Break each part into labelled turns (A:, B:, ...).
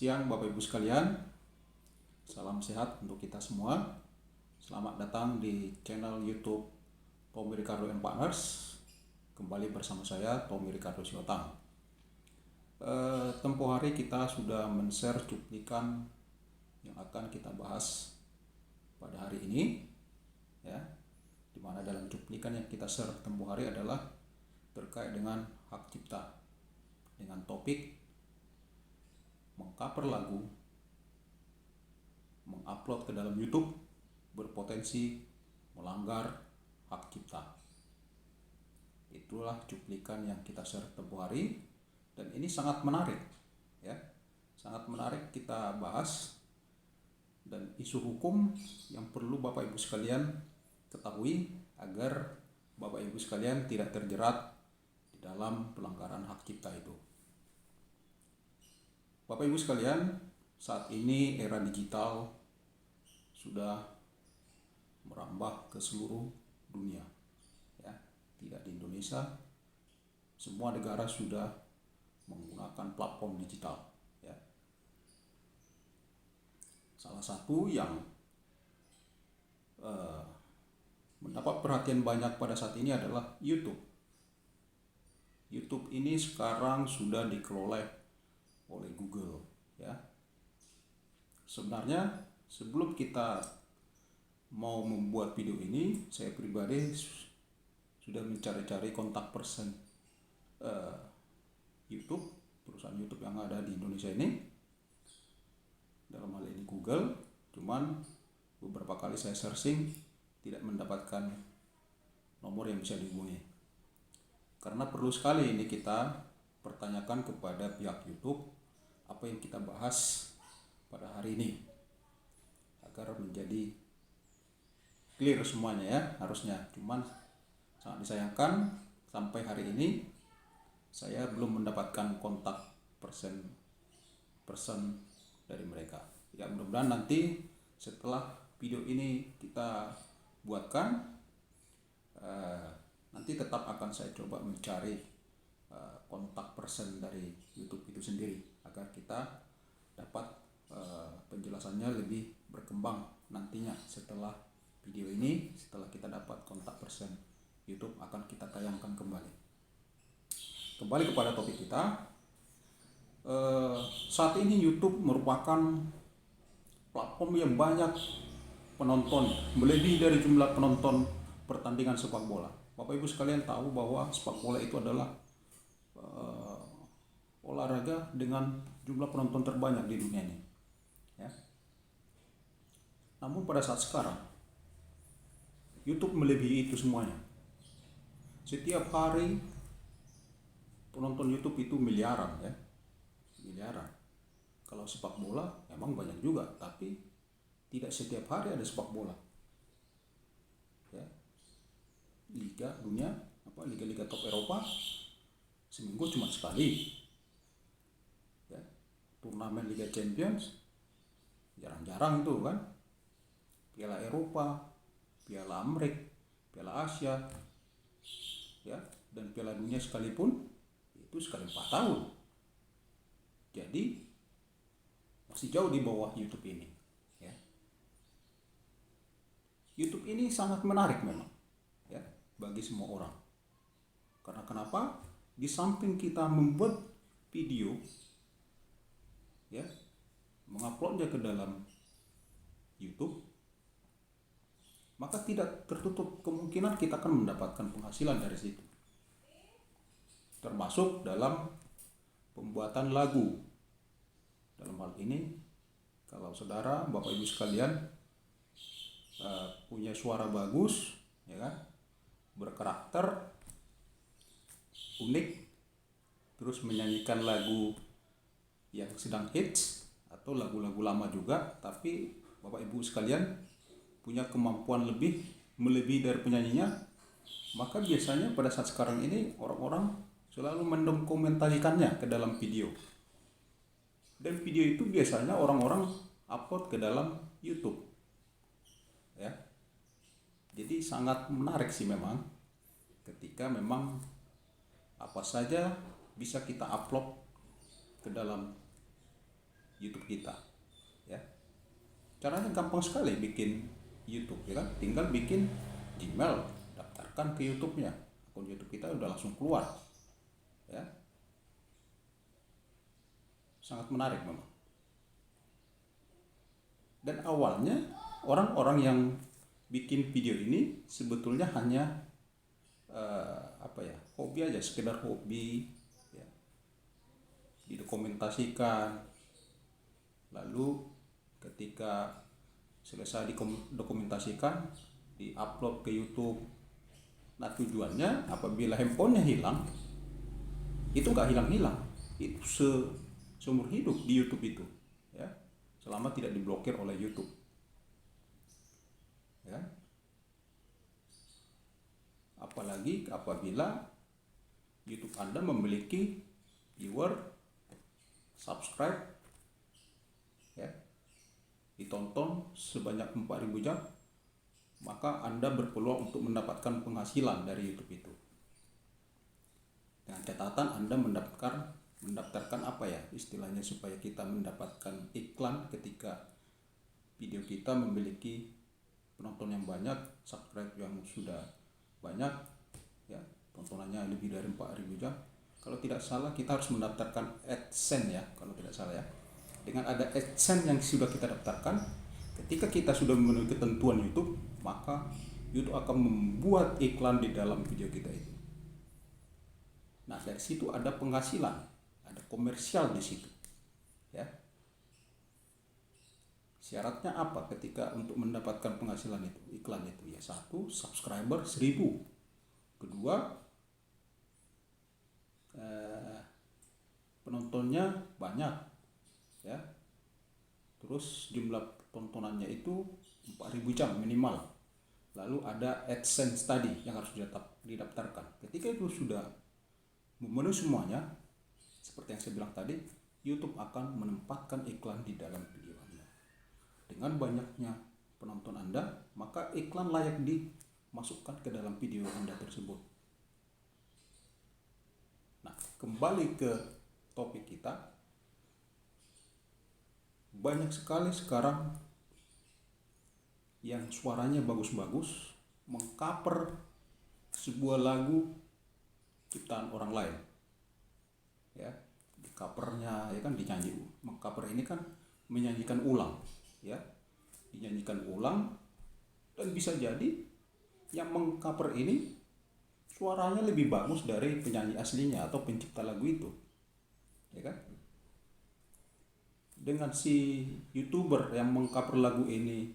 A: Siang Bapak Ibu sekalian, salam sehat untuk kita semua. Selamat datang di channel YouTube Tommy Ricardo and Partners. Kembali bersama saya Tommy Ricardo Siotang. Tempo hari kita sudah men-share cuplikan yang akan kita bahas pada hari ini, ya. Dimana dalam cuplikan yang kita share tempo hari adalah terkait dengan hak cipta, dengan topik mengcover lagu, mengupload ke dalam YouTube berpotensi melanggar hak cipta. Itulah cuplikan yang kita share tempo hari, dan ini sangat menarik, ya, sangat menarik kita bahas, dan isu hukum yang perlu Bapak Ibu sekalian ketahui agar Bapak Ibu sekalian tidak terjerat di dalam pelanggaran hak cipta itu. Bapak Ibu sekalian, saat ini era digital sudah merambah ke seluruh dunia, ya. Tidak di Indonesia, semua negara sudah menggunakan platform digital, ya. Salah satu yang mendapat perhatian banyak pada saat ini adalah YouTube. YouTube ini sekarang sudah dikelola oleh Google, ya. Sebenarnya sebelum kita mau membuat video ini, saya pribadi sudah mencari-cari kontak person YouTube, perusahaan YouTube yang ada di Indonesia ini, dalam hal ini Google. Cuman beberapa kali saya searching tidak mendapatkan nomor yang bisa dihubungi. Karena perlu sekali ini kita pertanyakan kepada pihak YouTube apa yang kita bahas pada hari ini, agar menjadi clear semuanya, ya, harusnya. Cuman sangat disayangkan sampai hari ini saya belum mendapatkan kontak person dari mereka. Ya, mudah-mudahan nanti setelah video ini kita buatkan, nanti tetap akan saya coba mencari kontak person dari YouTube itu sendiri, agar kita dapat penjelasannya lebih berkembang nantinya. Setelah video ini, setelah kita dapat kontak person YouTube, akan kita tayangkan kembali. Kembali kepada topik kita. Saat ini YouTube merupakan platform yang banyak penonton, melebihi dari jumlah penonton pertandingan sepak bola. Bapak Ibu sekalian tahu bahwa sepak bola itu adalah olahraga dengan jumlah penonton terbanyak di dunia ini, ya. Namun pada saat sekarang YouTube melebihi itu semuanya. Setiap hari penonton YouTube itu miliaran, ya, miliaran. Kalau sepak bola emang banyak juga, tapi tidak setiap hari ada sepak bola, ya. Liga dunia, liga-liga top Eropa seminggu cuma sekali, ya. Turnamen Liga Champions jarang-jarang itu kan. Piala Eropa, Piala Amerika, Piala Asia, ya, dan Piala Dunia sekalipun itu sekali 4 tahun. Jadi masih jauh di bawah YouTube ini, ya. YouTube ini sangat menarik memang, ya, bagi semua orang. Karena kenapa? Di samping kita membuat video, ya, menguploadnya ke dalam YouTube, maka tidak tertutup kemungkinan kita akan mendapatkan penghasilan dari situ. Termasuk dalam pembuatan lagu. Dalam hal ini, kalau saudara, Bapak Ibu sekalian punya suara bagus, ya kan, berkarakter, unik, terus menyanyikan lagu yang sedang hits atau lagu-lagu lama juga, tapi Bapak Ibu sekalian punya kemampuan melebihi dari penyanyinya, maka biasanya pada saat sekarang ini orang-orang selalu mendokumentasikannya ke dalam video. Dan video itu biasanya orang-orang upload ke dalam YouTube, ya. Jadi sangat menarik sih memang ketika memang apa saja bisa kita upload ke dalam YouTube kita, ya. Caranya gampang sekali bikin YouTube, ya kan? Tinggal bikin Gmail, daftarkan ke YouTube-nya, akun YouTube kita udah langsung keluar, ya. Sangat menarik memang. Dan awalnya orang-orang yang bikin video ini sebetulnya hanya hobi aja, sekedar hobi, ya. Didokumentasikan, lalu ketika selesai didokumentasikan diupload ke YouTube. Nah, tujuannya apabila handphonenya hilang, itu nggak hilang-hilang, itu seumur hidup di YouTube itu, ya, selama tidak diblokir oleh YouTube, ya. Apalagi apabila YouTube Anda memiliki viewer, subscribe, ya, ditonton sebanyak 4.000 jam, maka Anda berpeluang untuk mendapatkan penghasilan dari YouTube itu. Dengan catatan Anda mendaftarkan apa ya istilahnya, supaya kita mendapatkan iklan ketika video kita memiliki penonton yang banyak, subscribe yang sudah banyak, ya, tontonannya lebih dari 4.000 jam. Kalau tidak salah kita harus mendaftarkan AdSense, ya, kalau tidak salah, ya. Dengan ada AdSense yang sudah kita daftarkan, ketika kita sudah memenuhi ketentuan YouTube, maka YouTube akan membuat iklan di dalam video kita itu. Nah, dari situ ada penghasilan, ada komersial di situ, ya. Syaratnya apa ketika untuk mendapatkan penghasilan itu, iklan itu, ya, satu, subscriber 1.000, kedua, penontonnya banyak, ya, terus jumlah tontonannya itu 4.000 jam minimal, lalu ada AdSense tadi yang harus didaftarkan. Ketika itu sudah memenuhi semuanya, seperti yang saya bilang tadi, YouTube akan menempatkan iklan di dalam video Anda. Dengan banyaknya penonton Anda, maka iklan layak dimasukkan ke dalam video Anda tersebut. Nah, kembali ke topik kita. Banyak sekali sekarang yang suaranya bagus-bagus mengcover sebuah lagu ciptaan orang lain, ya. Di covernya, ya kan, dinyanyi. Mengcover ini kan menyanyikan ulang, ya, dinyanyikan ulang, dan bisa jadi yang mengcover ini suaranya lebih bagus dari penyanyi aslinya atau pencipta lagu itu, ya kan. Dengan si YouTuber yang mengcover lagu ini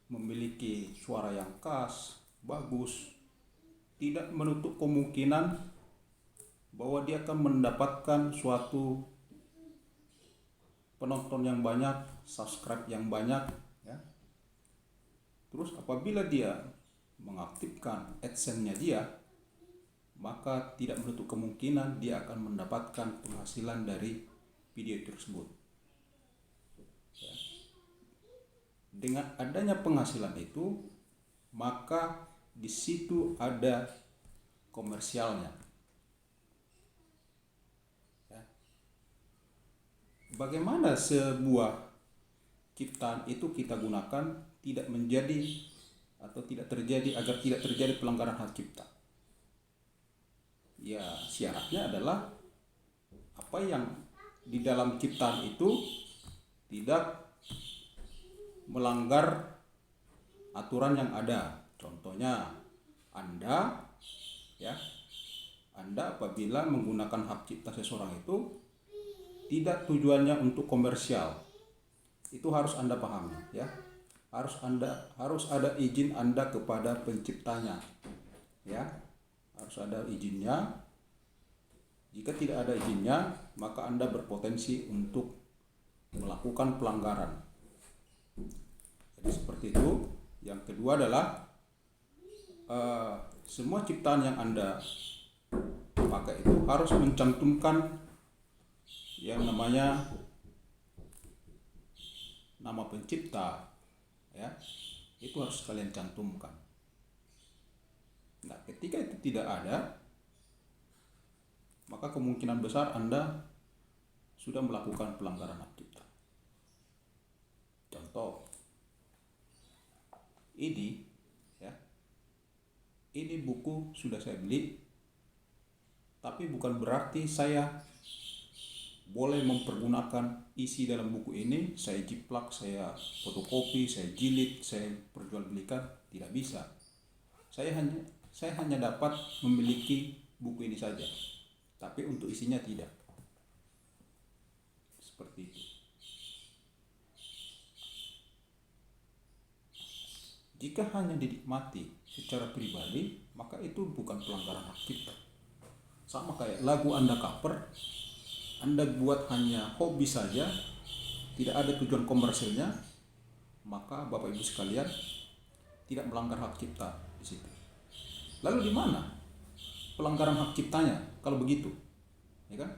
A: memiliki suara yang khas, bagus, tidak menutup kemungkinan bahwa dia akan mendapatkan suatu penonton yang banyak, subscribe yang banyak, ya. Terus apabila dia mengaktifkan AdSense-nya dia, maka tidak menutup kemungkinan dia akan mendapatkan penghasilan dari video tersebut, ya. Dengan adanya penghasilan itu, maka di situ ada komersialnya. Bagaimana sebuah ciptaan itu kita gunakan tidak menjadi atau tidak terjadi, agar tidak terjadi pelanggaran hak cipta? Ya, syaratnya adalah apa yang di dalam ciptaan itu tidak melanggar aturan yang ada. Contohnya, Anda apabila menggunakan hak cipta seseorang itu tidak tujuannya untuk komersial, itu harus Anda pahami, ya. Harus ada izin Anda kepada penciptanya, ya. Harus ada izinnya. Jika tidak ada izinnya, maka Anda berpotensi untuk melakukan pelanggaran. Jadi seperti itu. Yang kedua adalah semua ciptaan yang Anda pakai itu harus mencantumkan yang namanya nama pencipta, ya. Itu harus kalian cantumkan. Nah, ketika itu tidak ada, maka kemungkinan besar Anda sudah melakukan pelanggaran hak cipta. Contoh, ini ya, ini buku sudah saya beli, tapi bukan berarti saya boleh mempergunakan isi dalam buku ini, saya jiplak, saya fotokopi, saya jilid, saya perjualbelikan, tidak bisa. Saya hanya dapat memiliki buku ini saja, tapi untuk isinya tidak. Seperti itu. Jika hanya dinikmati secara pribadi, maka itu bukan pelanggaran hak cipta. Sama kayak lagu Anda cover, Anda buat hanya hobi saja, tidak ada tujuan komersilnya, maka Bapak Ibu sekalian tidak melanggar hak cipta di situ. Lalu di mana pelanggaran hak ciptanya kalau begitu? Ya kan?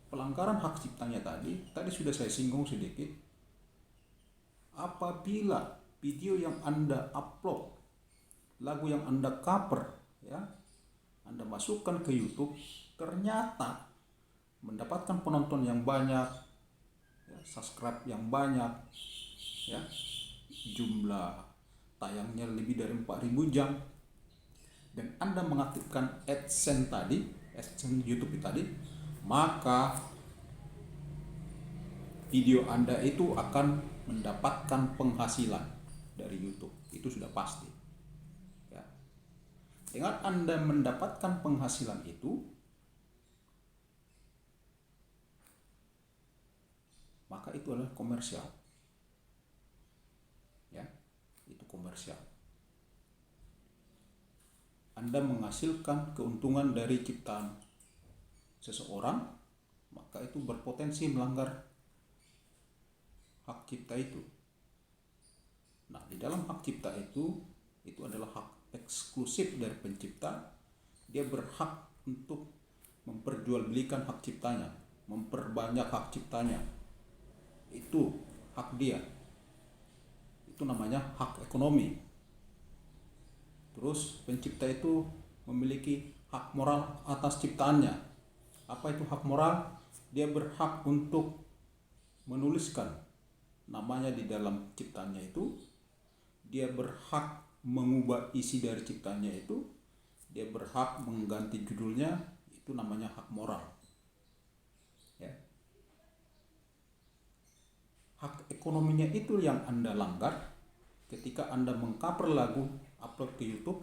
A: Pelanggaran hak ciptanya tadi sudah saya singgung sedikit. Apabila video yang Anda upload, lagu yang Anda cover, ya, Anda masukkan ke YouTube, ternyata mendapatkan penonton yang banyak, ya, subscribe yang banyak, ya, jumlah tayangnya lebih dari 4.000 jam, dan Anda mengaktifkan AdSense YouTube tadi, maka video Anda itu akan mendapatkan penghasilan dari YouTube. Itu sudah pasti. Ya. Dengan Anda mendapatkan penghasilan itu, maka itu adalah komersial. Ya, itu komersial. Anda menghasilkan keuntungan dari ciptaan seseorang, maka itu berpotensi melanggar hak cipta itu. Nah, di dalam hak cipta itu adalah hak eksklusif dari pencipta. Dia berhak untuk memperjualbelikan hak ciptanya, memperbanyak hak ciptanya. Itu hak dia. Itu namanya hak ekonomi. Terus pencipta itu memiliki hak moral atas ciptaannya. Apa itu hak moral? Dia berhak untuk menuliskan namanya di dalam ciptaannya itu. Dia berhak mengubah isi dari ciptaannya itu. Dia berhak mengganti judulnya. Itu namanya hak moral. Ya. Hak ekonominya itu yang Anda langgar ketika Anda mengcover lagu, upload ke YouTube,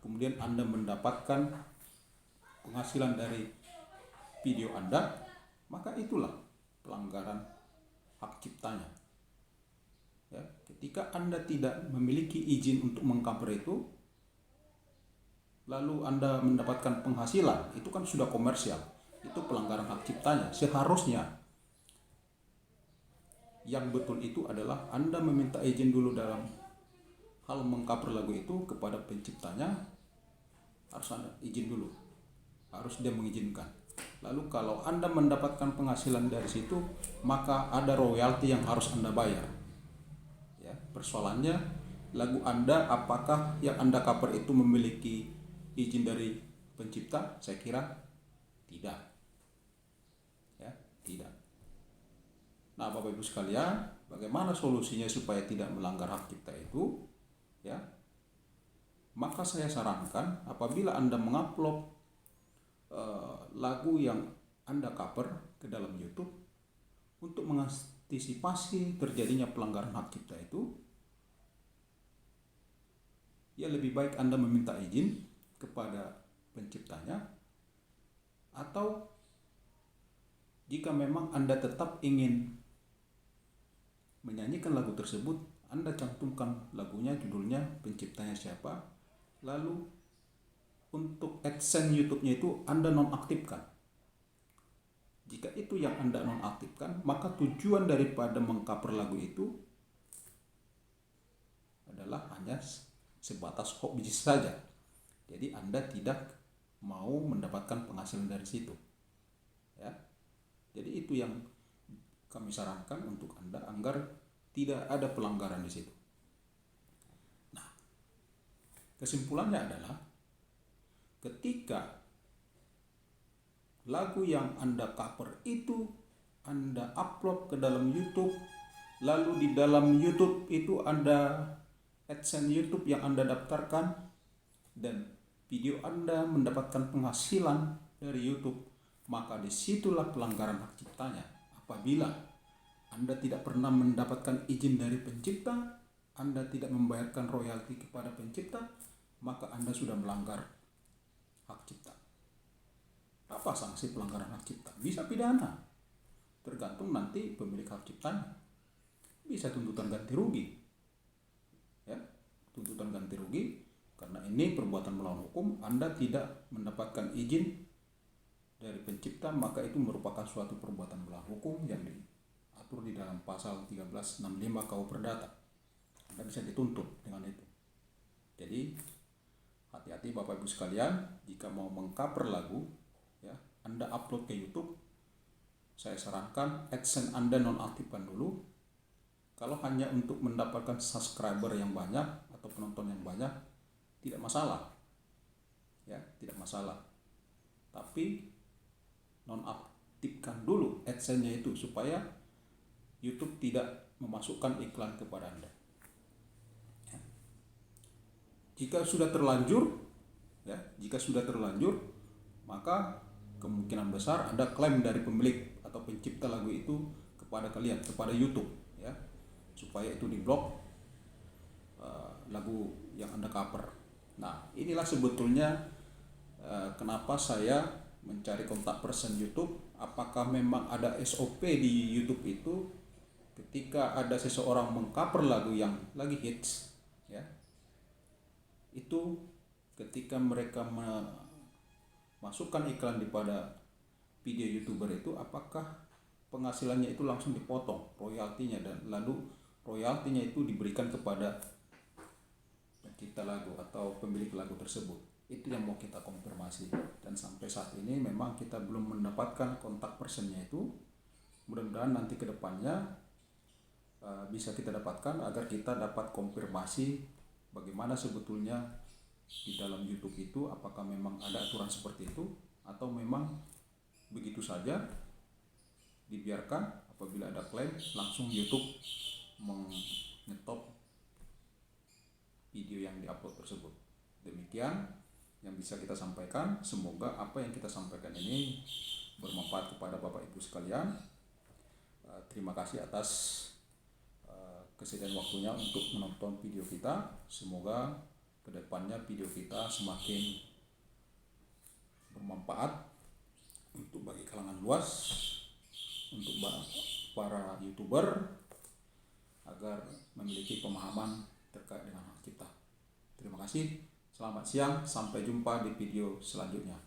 A: kemudian Anda mendapatkan penghasilan dari video Anda, maka itulah pelanggaran hak ciptanya. Ya, ketika Anda tidak memiliki izin untuk mengcover itu, lalu Anda mendapatkan penghasilan, itu kan sudah komersial. Itu pelanggaran hak ciptanya. Seharusnya yang betul itu adalah Anda meminta izin dulu dalam hal mengcover lagu itu kepada penciptanya. Harus Anda izin dulu, harus dia mengizinkan. Lalu kalau Anda mendapatkan penghasilan dari situ, maka ada royalti yang harus Anda bayar. Ya, persoalannya lagu Anda, apakah yang Anda cover itu memiliki izin dari pencipta? Saya kira tidak. Ya, tidak. Nah, Bapak Ibu sekalian, bagaimana solusinya supaya tidak melanggar hak cipta itu? Ya, maka saya sarankan apabila Anda mengupload lagu yang Anda cover ke dalam YouTube, untuk mengantisipasi terjadinya pelanggaran hak cipta itu, ya lebih baik Anda meminta izin kepada penciptanya, atau jika memang Anda tetap ingin menyanyikan lagu tersebut, Anda cantumkan lagunya, judulnya, penciptanya siapa, lalu untuk AdSense YouTube-nya itu Anda nonaktifkan. Jika itu yang Anda nonaktifkan, maka tujuan daripada mengcover lagu itu adalah hanya sebatas hobi saja. Jadi Anda tidak mau mendapatkan penghasilan dari situ. Ya. Jadi itu yang kami sarankan untuk Anda agar tidak ada pelanggaran di situ. Nah, kesimpulannya adalah ketika lagu yang Anda cover itu Anda upload ke dalam YouTube, lalu di dalam YouTube itu ada AdSense YouTube yang Anda daftarkan, dan video Anda mendapatkan penghasilan dari YouTube, maka disitulah pelanggaran hak ciptanya. Apabila Anda tidak pernah mendapatkan izin dari pencipta, Anda tidak membayarkan royalti kepada pencipta, maka Anda sudah melanggar hak cipta. Apa sanksi pelanggaran hak cipta? Bisa pidana, tergantung nanti pemilik hak ciptanya. Bisa tuntutan ganti rugi, ya, tuntutan ganti rugi karena ini perbuatan melawan hukum. Anda tidak mendapatkan izin dari pencipta, maka itu merupakan suatu perbuatan melawan hukum yang diatur di dalam pasal 1365 KUH Perdata. Anda bisa dituntut dengan itu. Jadi hati-hati Bapak Ibu sekalian, jika mau mengcover lagu, ya, Anda upload ke YouTube, saya sarankan AdSense Anda nonaktifkan dulu. Kalau hanya untuk mendapatkan subscriber yang banyak atau penonton yang banyak, tidak masalah, ya, tidak masalah. Tapi nonaktifkan dulu AdSense-nya itu supaya YouTube tidak memasukkan iklan kepada Anda. Ya. Jika sudah terlanjur, maka kemungkinan besar Anda klaim dari pemilik atau pencipta lagu itu kepada kalian, kepada YouTube, ya, supaya itu diblok lagu yang Anda cover. Nah, inilah sebetulnya kenapa saya mencari kontak person YouTube. Apakah memang ada SOP di YouTube itu ketika ada seseorang mengcover lagu yang lagi hits, ya, itu ketika mereka masukkan iklan pada video YouTuber itu, apakah penghasilannya itu langsung dipotong royaltinya, dan lalu royaltinya itu diberikan kepada pencipta lagu atau pemilik lagu tersebut. Itu yang mau kita konfirmasi, dan sampai saat ini memang kita belum mendapatkan kontak personnya itu. Mudah-mudahan nanti ke depannya bisa kita dapatkan agar kita dapat konfirmasi bagaimana sebetulnya di dalam YouTube itu, apakah memang ada aturan seperti itu atau memang begitu saja dibiarkan. Apabila ada klaim, langsung YouTube menyetop video yang diupload tersebut. Demikian yang bisa kita sampaikan. Semoga apa yang kita sampaikan ini bermanfaat kepada Bapak Ibu sekalian. Terima kasih atas kesediaan waktunya untuk menonton video kita. Semoga kedepannya video kita semakin bermanfaat untuk bagi kalangan luas, untuk para YouTuber, agar memiliki pemahaman terkait dengan hak cipta. Terima kasih, selamat siang, sampai jumpa di video selanjutnya.